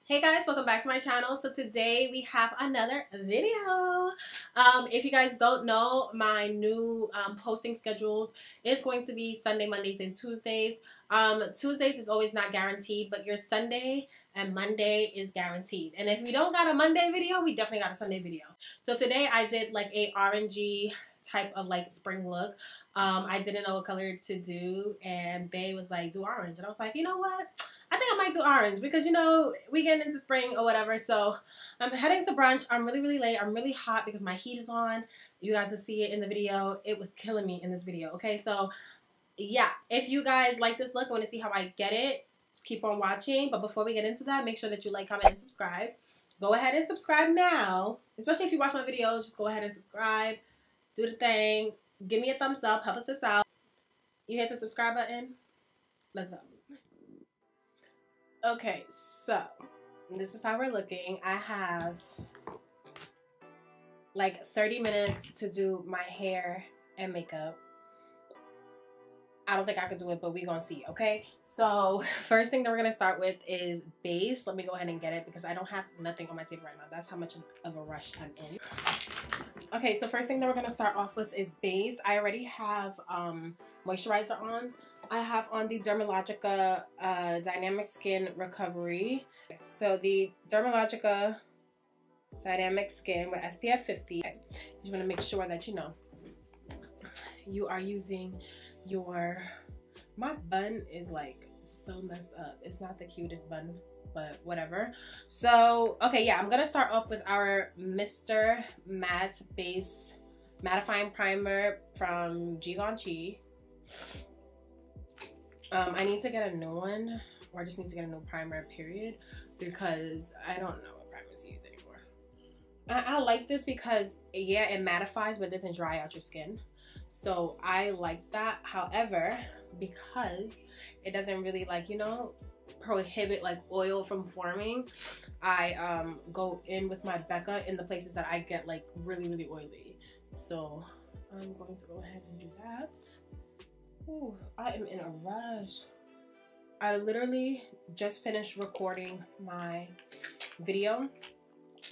Hey guys, welcome back to my channel. So today we have another video. If you guys don't know, my new posting schedules is going to be Sunday, Mondays, and Tuesdays. Tuesdays is always not guaranteed, but your Sunday and Monday is guaranteed. And if we don't got a Monday video, we definitely got a Sunday video. So today I did like a orangey type of like spring look. I didn't know what color to do, and Bae was like, do orange. And I was like, you know what? I think I might do orange because, you know, we get into spring or whatever. So I'm heading to brunch. I'm really late. I'm really hot because my heat is on. You guys will see it in the video. It was killing me in this video. Okay, so yeah, if you guys like this look and want to see how I get it, keep on watching. But before we get into that, make sure that you like, comment, and subscribe. Go ahead and subscribe now. Especially if you watch my videos, just go ahead and subscribe. Do the thing. Give me a thumbs up. Help us out. You hit the subscribe button. Let's go. Okay, so this is how we're looking. I have like 30 minutes to do my hair and makeup. I don't think I could do it, but we're gonna see, okay? So first thing that we're gonna start with is base. Let me go ahead and get it because I don't have nothing on my table right now. That's how much of a rush I'm in. Okay, so first thing that we're gonna start off with is base. I already have moisturizer on. I have on the Dermalogica Dynamic Skin Recovery. So the Dermalogica Dynamic Skin with SPF 50. You want to make sure that, you know, you are using your... My bun is like so messed up. It's not the cutest bun, but whatever. So, okay, yeah, I'm going to start off with our Mr. Matte Base Mattifying Primer from Givenchy. I need to get a new one, or I just need to get a new primer, period, because I don't know what primer to use anymore. I like this because, yeah, it mattifies, but it doesn't dry out your skin. So I like that. However, because it doesn't really, like, you know, prohibit like oil from forming, I go in with my Becca in the places that I get like really oily. So I'm going to go ahead and do that. Ooh, I am in a rush. I literally just finished recording my video.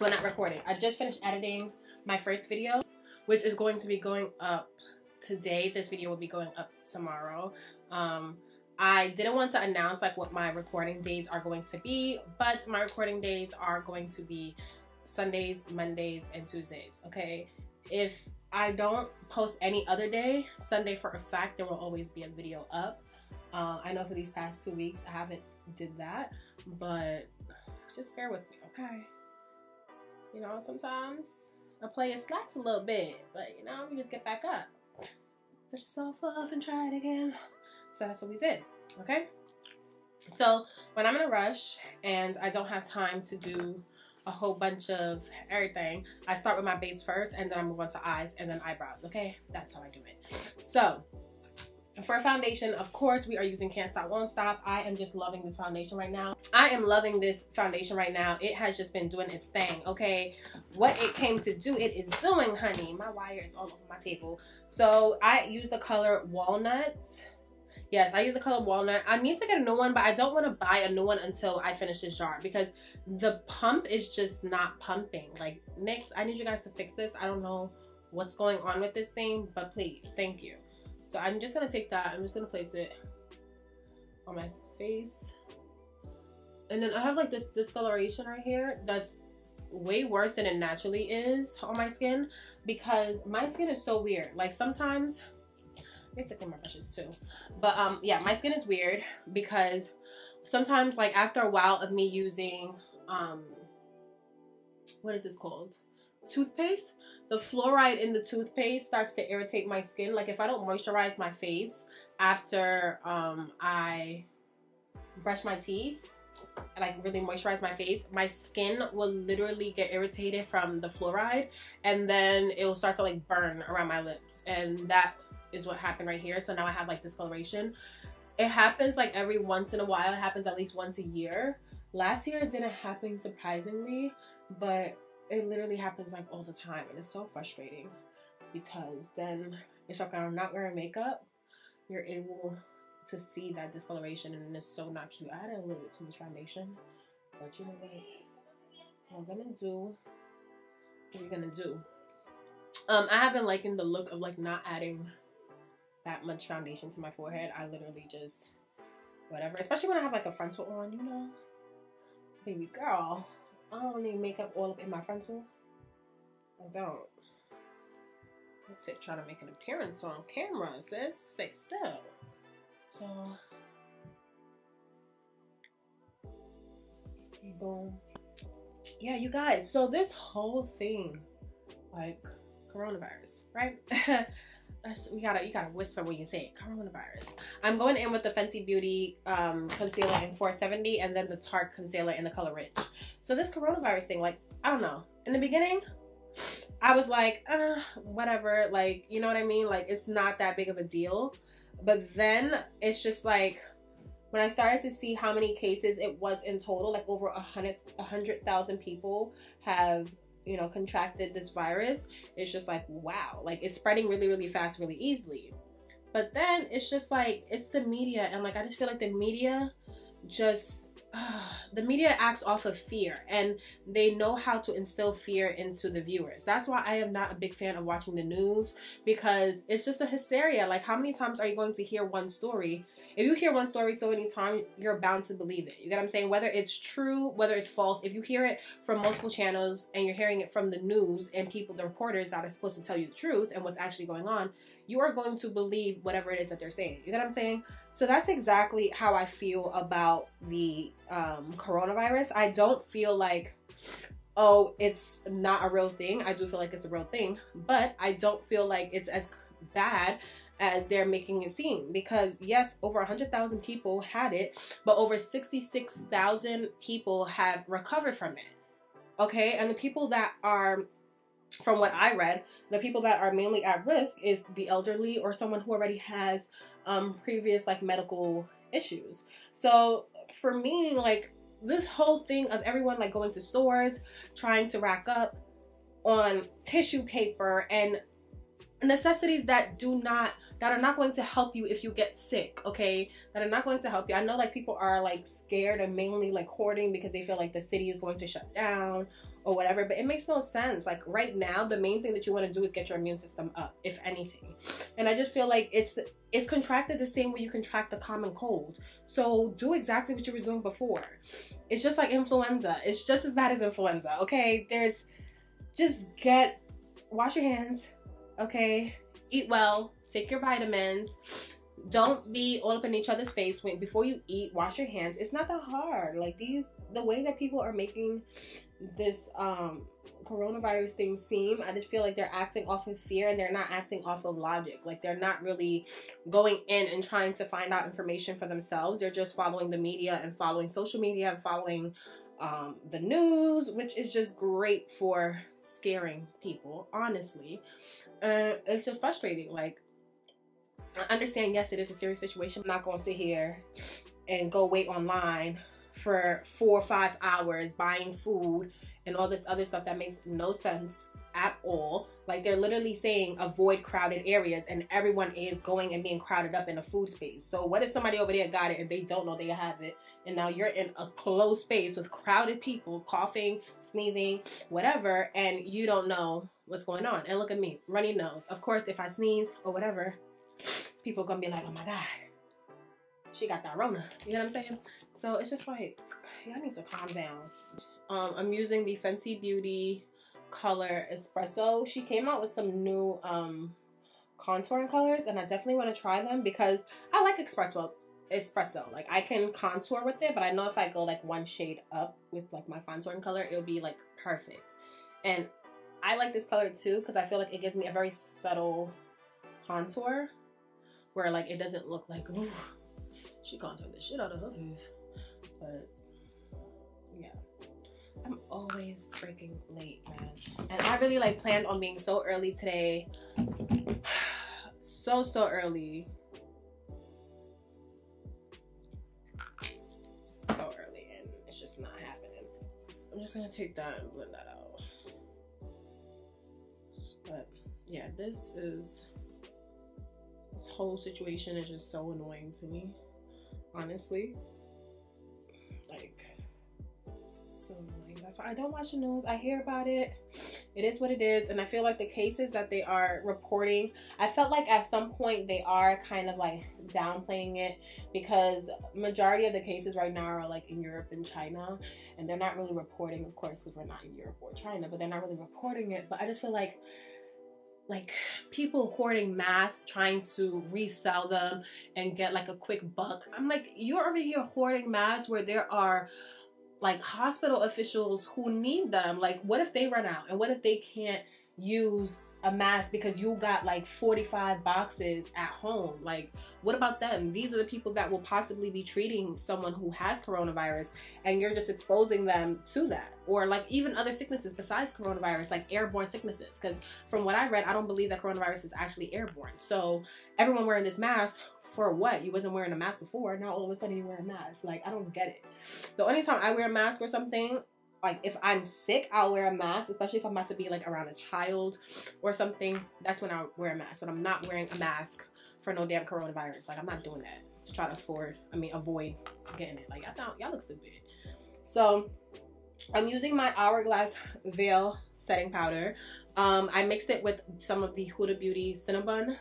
Well, not recording. I just finished editing my first video, which is going to be going up today. This video will be going up tomorrow. I didn't want to announce like what my recording days are going to be, but my recording days are going to be Sundays, Mondays, and Tuesdays, okay? If I don't post any other day, Sunday for a fact there will always be a video up. I know for these past 2 weeks I haven't did that, but just bear with me, okay? You know, sometimes a player slacks a little bit, but you know, you just get back up. Dust yourself off and try it again. So that's what we did, okay? So when I'm in a rush and I don't have time to do a whole bunch of everything, I start with my base first and then I move on to eyes and then eyebrows, okay? That's how I do it. So for foundation, of course, we are using Can't Stop Won't Stop. I am just loving this foundation right now. I am loving this foundation right now. It has just been doing its thing, okay? What it came to do, it is doing, honey. My wire is all over my table. So I use the color Walnut. Yes, I use the color Walnut. I need to get a new one, but I don't want to buy a new one until I finish this jar because the pump is just not pumping. Like, Nyx, I need you guys to fix this. I don't know what's going on with this thing, but please, thank you. So I'm just going to take that. I'm just going to place it on my face. And then I have like this discoloration right here that's way worse than it naturally is on my skin because my skin is so weird. Like sometimes... basically my brushes too, but yeah, my skin is weird because sometimes like after a while of me using what is this called, toothpaste, the fluoride in the toothpaste starts to irritate my skin. Like if I don't moisturize my face after I brush my teeth and like really moisturize my face, my skin will literally get irritated from the fluoride and then it will start to like burn around my lips, and that is what happened right here. So now I have like discoloration. It happens like every once in a while. It happens at least once a year. Last year it didn't happen, surprisingly, but it literally happens like all the time, and it's so frustrating because then it's like I'm not wearing makeup, you're able to see that discoloration, and it's so not cute. I added a little bit too much foundation. But you know what I'm gonna do, what we're gonna do. I have been liking the look of like not adding that much foundation to my forehead. I literally just whatever, especially when I have like a frontal on, you know. Baby girl, I don't need makeup all up in my frontal. I don't. That's it, trying to make an appearance on camera, sis. Stay still. So, boom. Yeah, you guys, so this whole thing, like, coronavirus, right? You gotta whisper when you say it. Coronavirus. I'm going in with the Fenty Beauty concealer in 470 and then the Tarte concealer in the color Rich. So this coronavirus thing, like, I don't know. In the beginning, I was like, whatever. Like, you know what I mean? Like, it's not that big of a deal. But then it's just like, when I started to see how many cases it was in total, like over 100,000 people have, you know, contracted this virus. It's just like, wow, like it's spreading really, really fast, really easily. But then it's just like, it's the media. And like, I just feel like the media just, the media acts off of fear, and they know how to instill fear into the viewers. That's why I am not a big fan of watching the news, because it's just a hysteria. Like, how many times are you going to hear one story? If you hear one story so many times, you're bound to believe it. You get what I'm saying? Whether it's true, whether it's false, if you hear it from multiple channels and you're hearing it from the news and people, the reporters that are supposed to tell you the truth and what's actually going on, you are going to believe whatever it is that they're saying. You get what I'm saying? So that's exactly how I feel about the coronavirus. I don't feel like, oh, it's not a real thing. I do feel like it's a real thing, but I don't feel like it's as bad as they're making it seem, because yes, over 100,000 people had it, but over 66,000 people have recovered from it. Okay, and the people that are, from what I read, the people that are mainly at risk is the elderly or someone who already has previous like medical issues. So for me, like, this whole thing of everyone like going to stores trying to rack up on tissue paper and necessities that are not going to help you if you get sick, okay, that are not going to help you. I know like people are like scared and mainly like hoarding because they feel like the city is going to shut down or whatever, but it makes no sense. Like right now, the main thing that you want to do is get your immune system up, if anything. And I just feel like it's contracted the same way you contract the common cold. So do exactly what you were doing before. It's just like influenza. It's just as bad as influenza, okay? Wash your hands, okay? Eat well, take your vitamins. Don't be all up in each other's face before you eat. Wash your hands. It's not that hard. Like the way that people are making this coronavirus thing seem, I just feel like they're acting off of fear and they're not acting off of logic. Like they're not really going in and trying to find out information for themselves. They're just following the media and following social media and following the news, which is just great for scaring people, honestly. It's just frustrating. Like, I understand, yes, it is a serious situation. I'm not going to sit here and go wait online for 4 or 5 hours buying food and all this other stuff that makes no sense at all. Like, they're literally saying avoid crowded areas, and everyone is going and being crowded up in a food space. So what if somebody over there got it and they don't know they have it, and now you're in a closed space with crowded people coughing, sneezing, whatever, and you don't know what's going on? And look at me, runny nose. Of course, if I sneeze or whatever, people gonna be like, oh my god, she got that Rona. You know what I'm saying? So it's just like, y'all need to calm down. I'm using the Fenty Beauty color Espresso. She came out with some new contouring colors, and I definitely want to try them because I like espresso. Like, I can contour with it, but I know if I go like one shade up with like my contouring color, it'll be like perfect. And I like this color too because I feel like it gives me a very subtle contour where like it doesn't look like, ooh, she contoured the shit out of her face. But yeah, I'm always freaking late, man. And I really like planned on being so early today. So early. So early, and it's just not happening. So I'm just gonna take that and blend that out. But yeah, this whole situation is just so annoying to me, honestly. Like, That's why I don't watch the news. I hear about it. It is what it is. And I feel like the cases that they are reporting, I felt like at some point they are kind of like downplaying it, because majority of the cases right now are like in Europe and China, and they're not really reporting, of course, because we're not in Europe or China, but they're not really reporting it. But I just feel like people hoarding masks, trying to resell them and get like a quick buck. I'm like, you're over here hoarding masks where there are like hospital officials who need them. Like, what if they run out, and what if they can't use a mask because you got like 45 boxes at home? Like, what about them? These are the people that will possibly be treating someone who has coronavirus, and you're just exposing them to that. Or like even other sicknesses besides coronavirus, like airborne sicknesses, because from what I read, I don't believe that coronavirus is actually airborne. So everyone wearing this mask for what? You wasn't wearing a mask before, now all of a sudden you wear a mask. Like, I don't get it. The only time I wear a mask or something, like if I'm sick, I'll wear a mask, especially if I'm about to be like around a child or something. That's when I'll wear a mask. But I'm not wearing a mask for no damn coronavirus. Like, I'm not doing that to try to avoid getting it. Like, that's not, y'all look stupid. So I'm using my Hourglass Veil setting powder. I mixed it with some of the Huda Beauty Cinnabon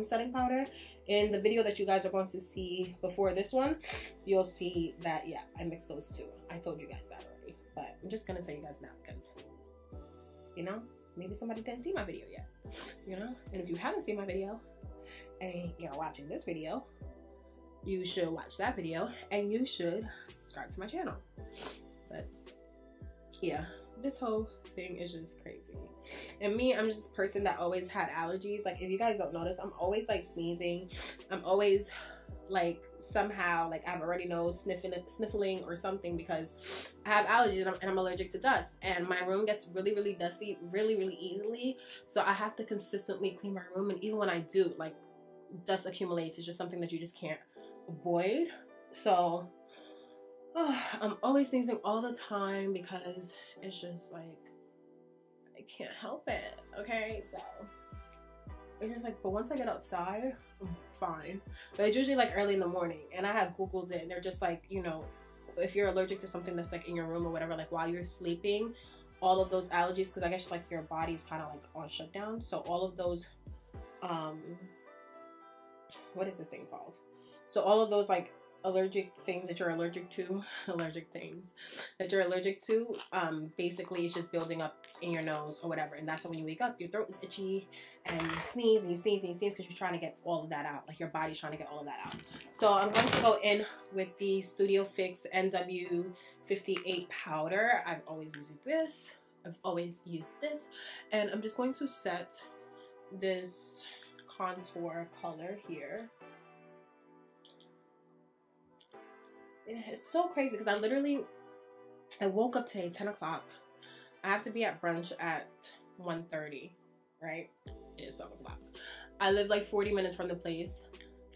setting powder. In the video that you guys are going to see before this one, you'll see that, yeah, I mixed those two. I told you guys that already, but I'm just gonna tell you guys now because, you know, maybe somebody didn't see my video yet, you know? And if you haven't seen my video and you're watching this video, you should watch that video and you should subscribe to my channel. But yeah, this whole thing is just crazy. And me, I'm just a person that always had allergies. Like, if you guys don't notice, I'm always like sneezing. I'm always like somehow like I have a runny nose, sniffling or something, because I have allergies and I'm allergic to dust. And my room gets really, really dusty really, really easily. So I have to consistently clean my room. And even when I do, like, dust accumulates. It's just something that you just can't avoid. So I'm always sneezing all the time because it's just like, I can't help it, okay? So it's just like, but once I get outside, I'm fine. But it's usually like early in the morning, and I have Googled it, and they're just like, you know, if you're allergic to something that's like in your room or whatever, like while you're sleeping, all of those allergies, because I guess like your body's kind of like on shutdown, so all of those, what is this thing called? So all of those like allergic things that you're allergic to, basically it's just building up in your nose or whatever. And that's when you wake up, your throat is itchy and you sneeze and you sneeze and you sneeze because you're trying to get all of that out. Like, your body's trying to get all of that out. So I'm going to go in with the Studio Fix NW58 powder. I've always used this. And I'm just going to set this contour color here. It's so crazy because I woke up today 10 o'clock. I have to be at brunch at 1:30, right? It is 7 o'clock. I live like 40 minutes from the place,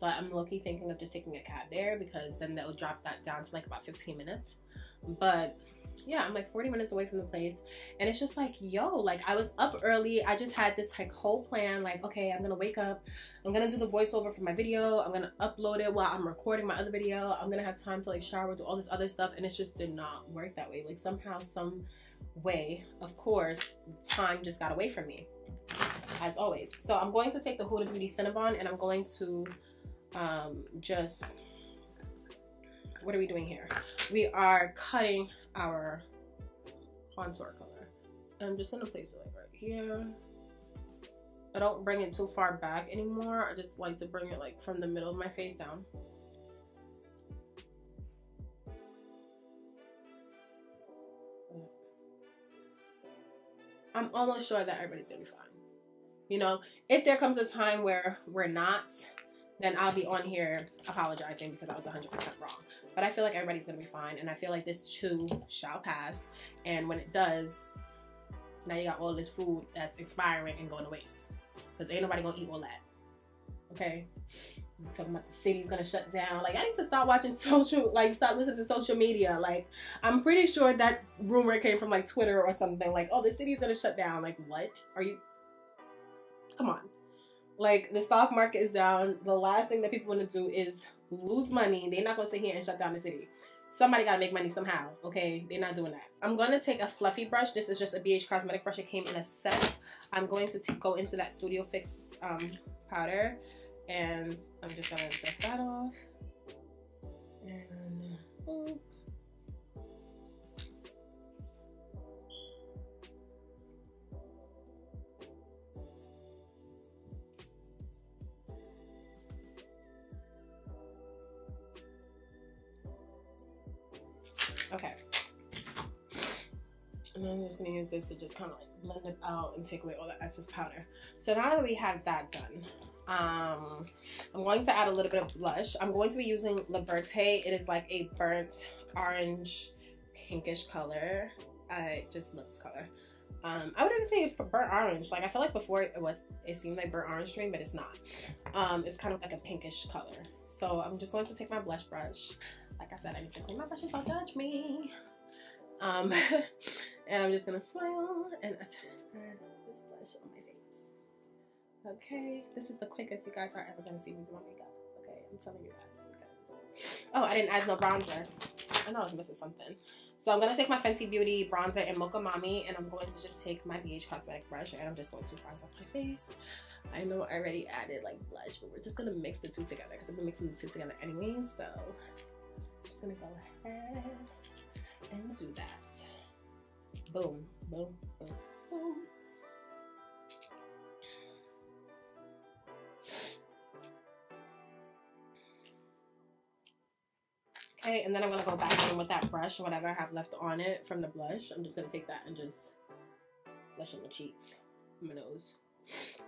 but I'm low-key thinking of just taking a cab there, because then they'll drop that down to like about 15 minutes. But yeah, I'm like 40 minutes away from the place, and it's just like, yo, like, I was up early. I just had this like whole plan, like, okay, I'm gonna wake up, I'm gonna do the voiceover for my video, I'm gonna upload it while I'm recording my other video, I'm gonna have time to like shower, do all this other stuff, and it just did not work that way. Like, somehow, some way, of course, time just got away from me, as always. So I'm going to take the Huda Beauty Cinnabon, and I'm going to just, what are we doing here? We are cutting our contour color. And I'm just gonna place it like right here. I don't bring it too far back anymore. I just like to bring it like from the middle of my face down. I'm almost sure that everybody's gonna be fine. You know, if there comes a time where we're not, then I'll be on here apologizing because I was 100% wrong. But I feel like everybody's gonna be fine, and I feel like this too shall pass. And when it does, now you got all this food that's expiring and going to waste, because ain't nobody gonna eat all that. Okay? I'm talking about the city's gonna shut down. Like, I need to stop watching stop listening to social media. Like, I'm pretty sure that rumor came from like Twitter or something. Like, oh, the city's gonna shut down. Like, what? Are you? Come on. Like, the stock market is down. The last thing that people want to do is lose money. They're not going to sit here and shut down the city. Somebody gotta make money somehow, okay? They're not doing that. I'm gonna take a fluffy brush. This is just a BH Cosmetic brush. It came in a set. I'm going to go into that Studio Fix powder, and I'm just gonna dust that off. And boom. Okay, and then I'm just gonna use this to just kind of like blend it out and take away all the excess powder. So now that we have that done, I'm going to add a little bit of blush. I'm going to be using Liberté. It is like a burnt orange pinkish color. I just love this color. I would even say it's for burnt orange. Like, I feel like before it seemed like burnt orange to me, but it's not. It's kind of like a pinkish color. So I'm just going to take my blush brush. Like I said, I need to clean my brushes, don't judge me. And I'm just gonna smile and attach this blush on my face. Okay, this is the quickest you guys are ever gonna see me do my makeup. Okay, I'm telling you guys. Oh, I didn't add no bronzer. I know I was missing something. So I'm gonna take my Fenty Beauty bronzer in Mocha Mami, and I'm going to just take my BH Cosmetic brush, and I'm just going to bronze up my face. I know I already added like blush, but we're just gonna mix the two together because I've been mixing the two together anyway. So I'm just gonna go ahead and do that. Boom, boom, boom, boom. Okay, and then I'm gonna go back in with that brush, whatever I have left on it from the blush. I'm just gonna take that and just blush on my cheeks, my nose.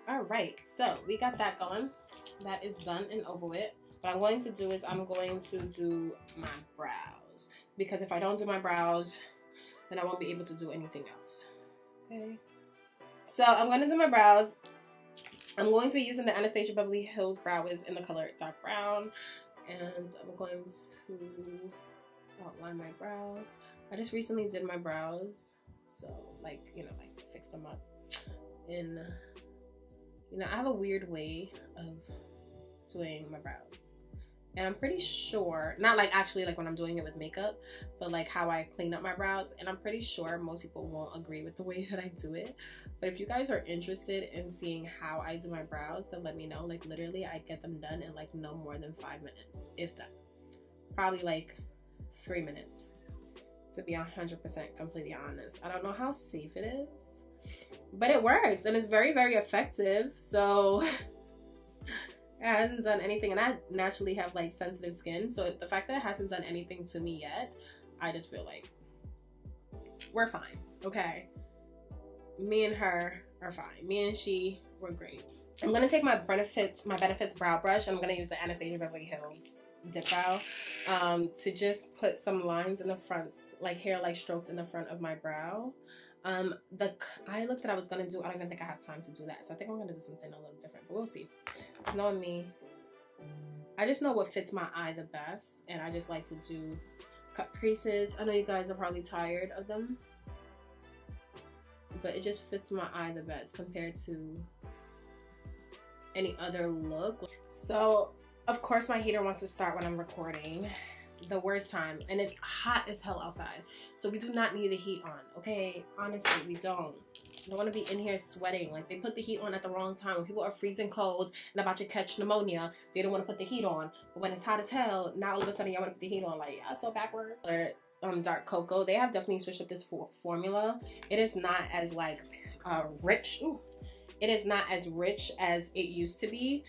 All right, so we got that going. That is done and over with. What I'm going to do is I'm going to do my brows, because if I don't do my brows, then I won't be able to do anything else. Okay, so I'm going to do my brows. I'm going to be using the Anastasia Beverly Hills Brow Wiz in the color dark brown, and I'm going to outline my brows. I just recently did my brows, so like, you know, like fixed them up. And you know, I have a weird way of doing my brows. And I'm pretty sure, not like actually like when I'm doing it with makeup, but like how I clean up my brows. And I'm pretty sure most people won't agree with the way that I do it. But if you guys are interested in seeing how I do my brows, then let me know. Like literally I get them done in like no more than 5 minutes, if that. Probably like 3 minutes, to be 100% completely honest. I don't know how safe it is, but it works and it's very, very effective. So it hasn't done anything, and I naturally have like sensitive skin, so the fact that it hasn't done anything to me yet, I just feel like we're fine. Okay, me and her are fine. Me and she, we're great. I'm gonna take my Benefits brow brush. I'm gonna use the Anastasia Beverly Hills Dip Brow to just put some lines in the front, like hair like strokes in the front of my brow. The eye look that I was gonna do, I don't even think I have time to do that, so I think I'm gonna do something a little different, but we'll see. Because knowing me, I just know what fits my eye the best, and I just like to do cut creases. I know you guys are probably tired of them, but it just fits my eye the best compared to any other look. So of course my heater wants to start when I'm recording, the worst time, and it's hot as hell outside, so we do not need the heat on. Okay, honestly, we don't want to be in here sweating. Like, they put the heat on at the wrong time when people are freezing colds and about to catch pneumonia. They don't want to put the heat on, but when it's hot as hell, now all of a sudden y'all want to put the heat on. Like, yeah, so backward. Or dark cocoa, they have definitely switched up this formula. It is not as like rich. Ooh. It is not as rich as it used to be,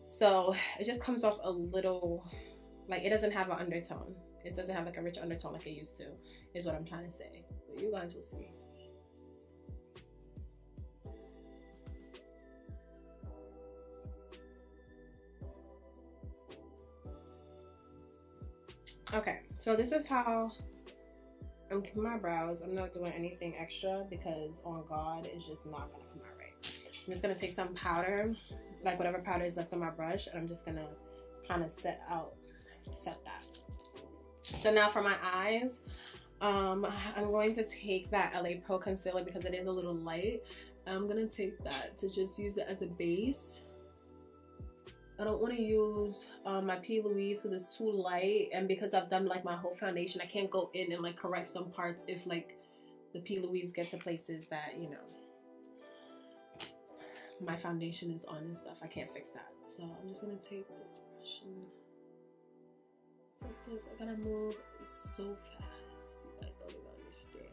so it just comes off a little, like, it doesn't have an undertone. It doesn't have like a rich undertone like it used to, is what I'm trying to say. But you guys will see. Okay, so this is how I'm keeping my brows. I'm not doing anything extra because on God, it's just not gonna come out right. I'm just gonna take some powder, like whatever powder is left on my brush, and I'm just gonna kind of set that. So now for my eyes, I'm going to take that LA Pro concealer because it is a little light. I'm gonna take that to just use it as a base. I don't want to use my P. Louise because it's too light, and because I've done like my whole foundation, I can't go in and like correct some parts if like the P. Louise gets to places that, you know, my foundation is on and stuff. I can't fix that. So I'm just gonna take this brush and set this. I gotta move so fast. You guys don't even understand.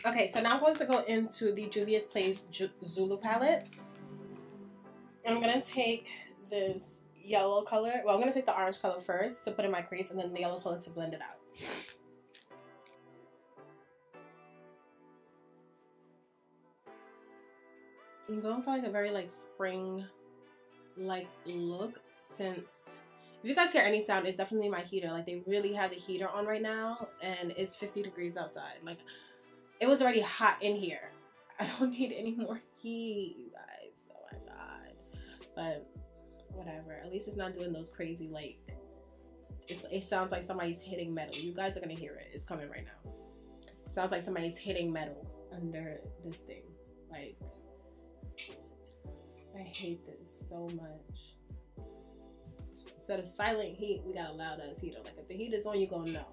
Okay, so now I'm going to go into the Juvia's Place Zulu palette. I'm going to take this yellow color. Well, I'm going to take the orange color first to put in my crease, and then the yellow color to blend it out. I'm going for like a very like spring like look, since if you guys hear any sound, it's definitely my heater. Like they really have the heater on right now, and it's 50 degrees outside. Like it was already hot in here. I don't need any more heat, you guys. Oh my god. But whatever. At least it's not doing those crazy like. It sounds like somebody's hitting metal. You guys are gonna hear it. It's coming right now. It sounds like somebody's hitting metal under this thing. Like I hate this so much. Instead of silent heat, we got a loud ass heater. Like if the heat is on, you gonna know.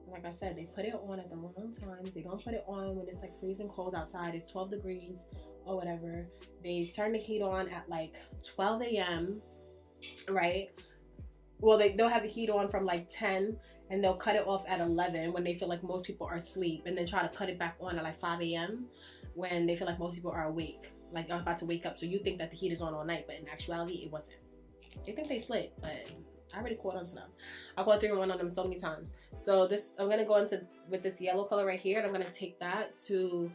Like I said, they put it on at the wrong times. They don't put it on when it's like freezing cold outside. It's 12 degrees or whatever. They turn the heat on at like 12 a.m. right? Well, they'll have the heat on from like 10, and they'll cut it off at 11 when they feel like most people are asleep, and then try to cut it back on at like 5 a.m. when they feel like most people are awake, like are about to wake up. So you think that the heat is on all night, but in actuality, it wasn't. They think they slick, but I already caught on to them. I caught 3-in-1 on them so many times. So this, I'm gonna go into with this yellow color right here, and I'm gonna take that to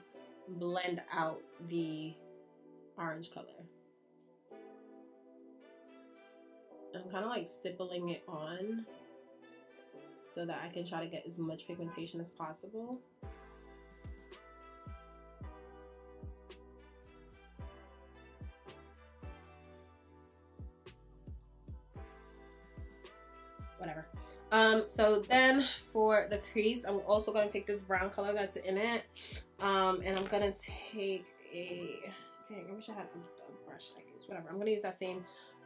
blend out the orange color. I'm kind of like stippling it on so that I can try to get as much pigmentation as possible. Whatever. So then for the crease, I'm also going to take this brown color that's in it, and I'm going to take a, dang, I wish I had a brush I use, whatever. I'm going to use that same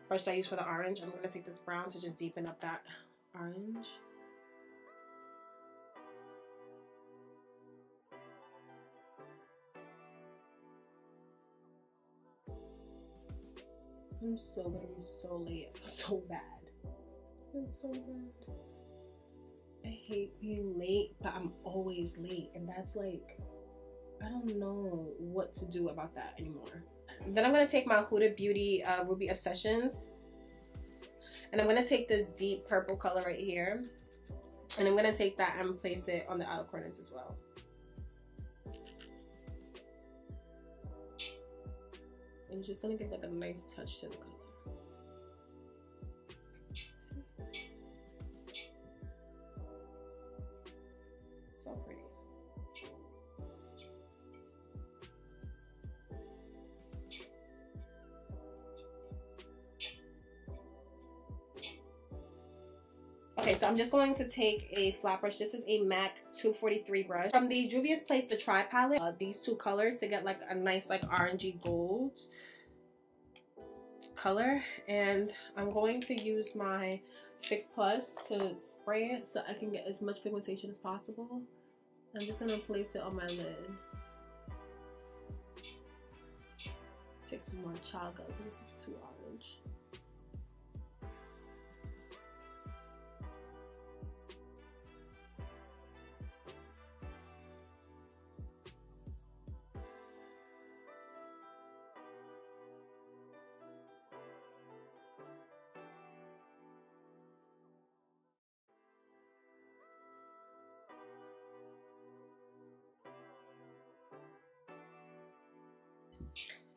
brush I used for the orange. I'm going to take this brown to just deepen up that orange. I'm so going to be so late. I feel so bad. It's so bad. I hate being late, but I'm always late, and that's like, I don't know what to do about that anymore. Then I'm gonna take my Huda Beauty Ruby Obsessions, and I'm gonna take this deep purple color right here, and I'm gonna take that and place it on the outer corners as well. And it's just gonna give like a nice touch to the color. So pretty. Okay, so I'm just going to take a flat brush. This is a MAC 243 brush from the Juvia's Place, the Tri palette. These two colors to get like a nice like orangey gold color, and I'm going to use my Fix Plus to spray it so I can get as much pigmentation as possible. I'm just gonna place it on my lid. Take some more chaga because this is too orange.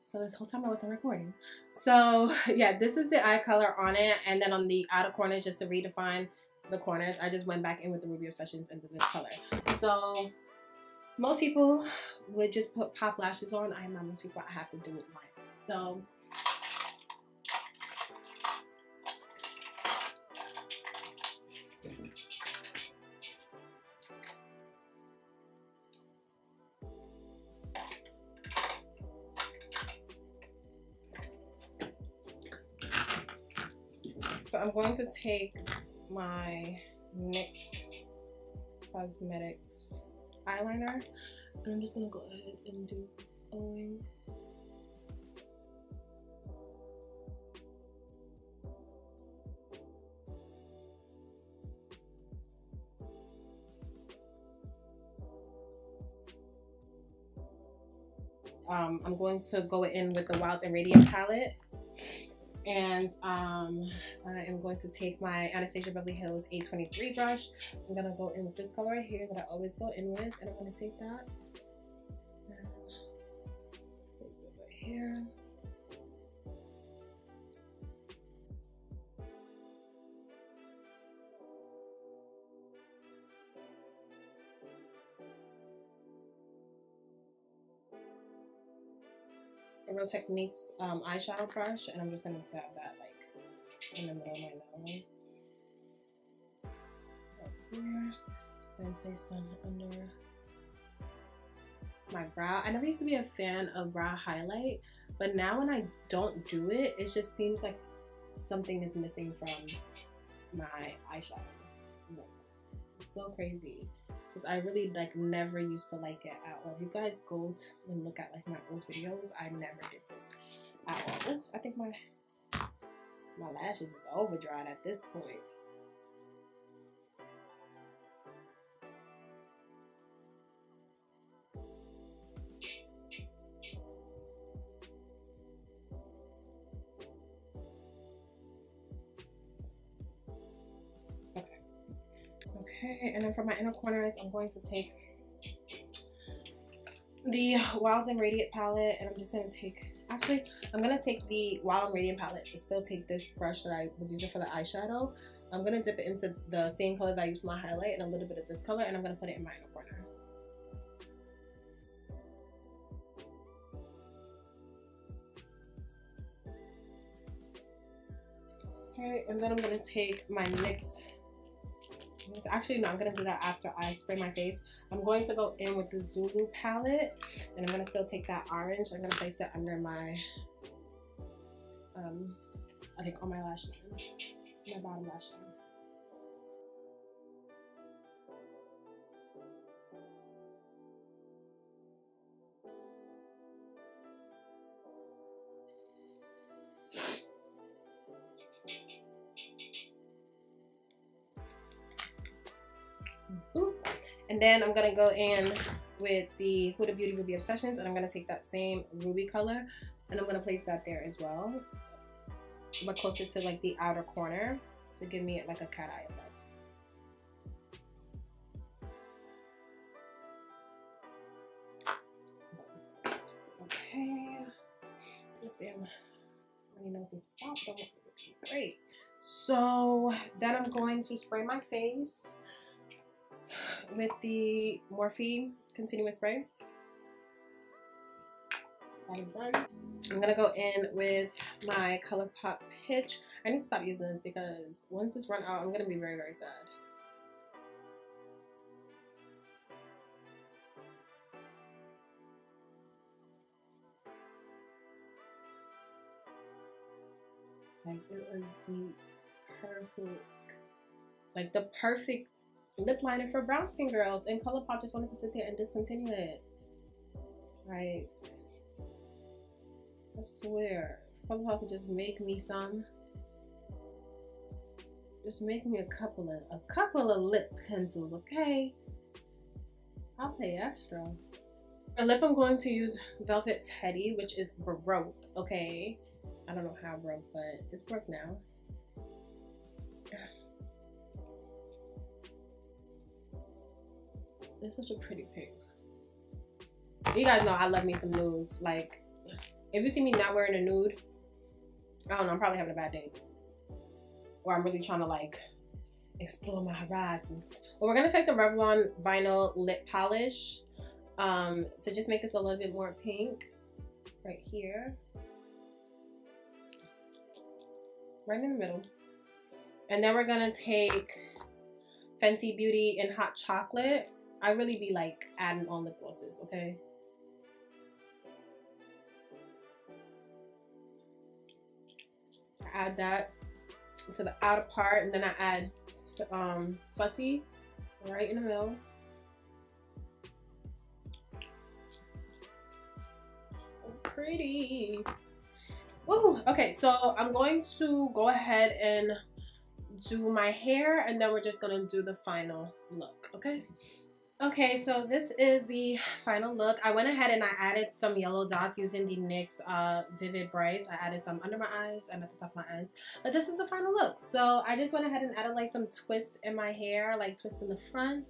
So this whole time I wasn't recording. So yeah, this is the eye color on it, and then on the outer corners, just to redefine the corners, I just went back in with the Ruby Obsessions into this color. So Most people would just put pop lashes on. I am not most people. I have to do it mine. So I'm going to take my NYX Cosmetics eyeliner, and I'm just gonna go ahead and do a wing. I'm going to go in with the Wild and Radiant palette, and I am going to take my Anastasia Beverly Hills 823 brush. I'm gonna go in with this color right here that I always go in with, and I'm gonna take that and place it right here. A Real Techniques eyeshadow brush, and I'm just gonna dab that like in the middle of my nose. Up here. Then place them under my brow. I never used to be a fan of brow highlight, but now when I don't do it, it just seems like something is missing from my eyeshadow look. It's so crazy. Because I really like never used to like it at all. If you guys go and look at like my old videos, I never did this at all. Ooh, I think my lashes is over dried at this point. Okay, and then for my inner corners, I'm going to take the Wild and Radiant palette, and I'm just going to take, actually, I'm going to take the Wild and Radiant palette, but still take this brush that I was using for the eyeshadow. I'm going to dip it into the same color that I used for my highlight and a little bit of this color, and I'm going to put it in my inner corner. Okay, and then I'm going to take my NYX. Actually, no, I'm going to do that after I spray my face. I'm going to go in with the Zulu palette, and I'm going to still take that orange. I'm going to place it under my, I think on my lash line, my bottom lash line. And then I'm gonna go in with the Huda Beauty Ruby Obsessions, and I'm gonna take that same ruby color, and I'm gonna place that there as well, but closer to like the outer corner to give me like a cat eye effect. Okay, this damn runny nose needs to stop. Don't great. So then I'm going to spray my face with the Morphe Continuous Spray. That is done. I'm gonna go in with my ColourPop Pitch. I need to stop using this because once this runs out, I'm gonna be very, very sad. Like it was the perfect lip liner for brown skin girls, and ColourPop just wanted to sit there and discontinue it. Like, I swear, if ColourPop could just make me some, just make me a couple of lip pencils, okay? I'll pay extra. The lip I'm going to use Velvet Teddy, which is broke, okay? I don't know how broke, but it's broke now. It's such a pretty pink. You guys know I love me some nudes. Like, if you see me not wearing a nude, I don't know, I'm probably having a bad day. Or I'm really trying to like explore my horizons. But we're gonna take the Revlon Vinyl Lip Polish. to just make this a little bit more pink right here, right in the middle. And then we're gonna take Fenty Beauty in Hot Chocolate. I really be like adding on lip glosses, okay? I add that to the outer part, and then I add Fussy right in the middle. Pretty. Woo! Okay, so I'm going to go ahead and do my hair, and then we're just gonna do the final look, okay? Okay, so this is the final look. I went ahead and I added some yellow dots using the NYX Vivid Brights. I added some under my eyes and at the top of my eyes. But this is the final look. So I just went ahead and added like some twists in my hair, like twists in the front,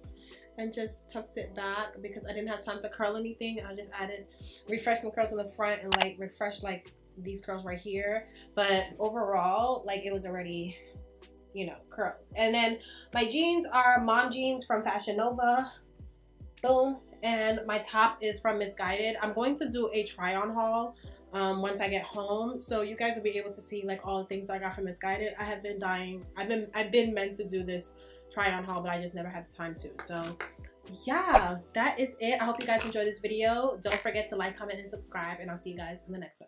and just tucked it back because I didn't have time to curl anything. I just refreshed some curls in the front and like refreshed like these curls right here. But overall, like it was already, you know, curled. And then my jeans are mom jeans from Fashion Nova. Boom. And my top is from Missguided. I'm going to do a try on haul once I get home, so you guys will be able to see like all the things I got from Missguided. I have been dying. I've been meant to do this try on haul, but I just never had the time to. So yeah, that is it. I hope you guys enjoyed this video. Don't forget to like, comment, and subscribe, and I'll see you guys in the next one.